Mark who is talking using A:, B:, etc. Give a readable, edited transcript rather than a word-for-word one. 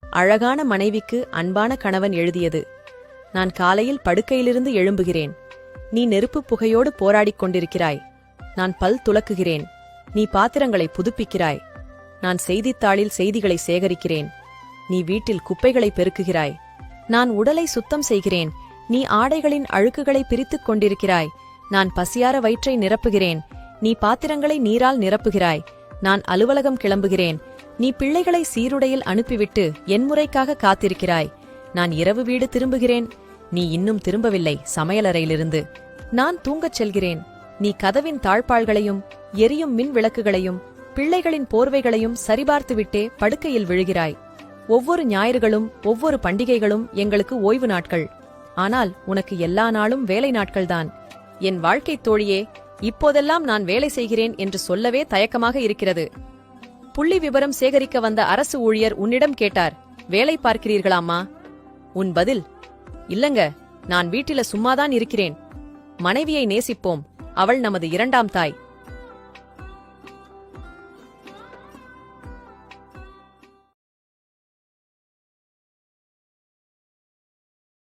A: அழகான மனைவிக்கு அன்பான கணவன் எழுதியது. நான் காலையில் படுக்கையிலிருந்து எழும்புகிறேன். நீ நெருப்புப் புகையோடு போராடிக் கொண்டிருக்கிறாய். நான் பல் துலக்குகிறேன். நீ பாத்திரங்களை புதுப்பிக்கிறாய். நான் செய்தித்தாளில் செய்திகளை சேகரிக்கிறேன். நீ வீட்டில் குப்பைகளை பெருக்குகிறாய். நான் உடலை சுத்தம் செய்கிறேன். நீ ஆடைகளின் அழுக்குகளை பிரித்துக் கொண்டிருக்கிறாய். நான் பசியார வயிற்றை நிரப்புகிறேன். நீ பாத்திரங்களை நீரால் நிரப்புகிறாய். நான் அலுவலகம் கிளம்புகிறேன். நீ பிள்ளைகளை சீருடையில் அனுப்பிவிட்டு என் முறைக்காக காத்திருக்கிறாய். நான் இரவு வீடு திரும்புகிறேன். நீ இன்னும் திரும்பவில்லை சமையலறையிலிருந்து. நான் தூங்கச் செல்கிறேன். நீ கதவின் தாழ்பாள்களையும் எரியும் மின் விளக்குகளையும் பிள்ளைகளின் போர்வைகளையும் சரிபார்த்துவிட்டே படுக்கையில் விழுகிறாய். ஒவ்வொரு ஞாயிறுகளும் ஒவ்வொரு பண்டிகைகளும் எங்களுக்கு ஓய்வு நாட்கள். ஆனால் உனக்கு எல்லா நாளும் வேலை நாட்கள்தான். என் வாழ்க்கைத் தோழியே, இப்போதெல்லாம் நான் வேலை செய்கிறேன் என்று சொல்லவே தயக்கமாக இருக்கிறது. புள்ளி விவரம் சேகரிக்க வந்த அரசு ஊழியர் உன்னிடம் கேட்டார், வேலை பார்க்கிறீர்களாம்மா? உன் பதில், இல்லங்க, நான் வீட்டில சும்மாதான் இருக்கிறேன். மனைவியை நேசிப்போம், அவள் நமது இரண்டாம் தாய்.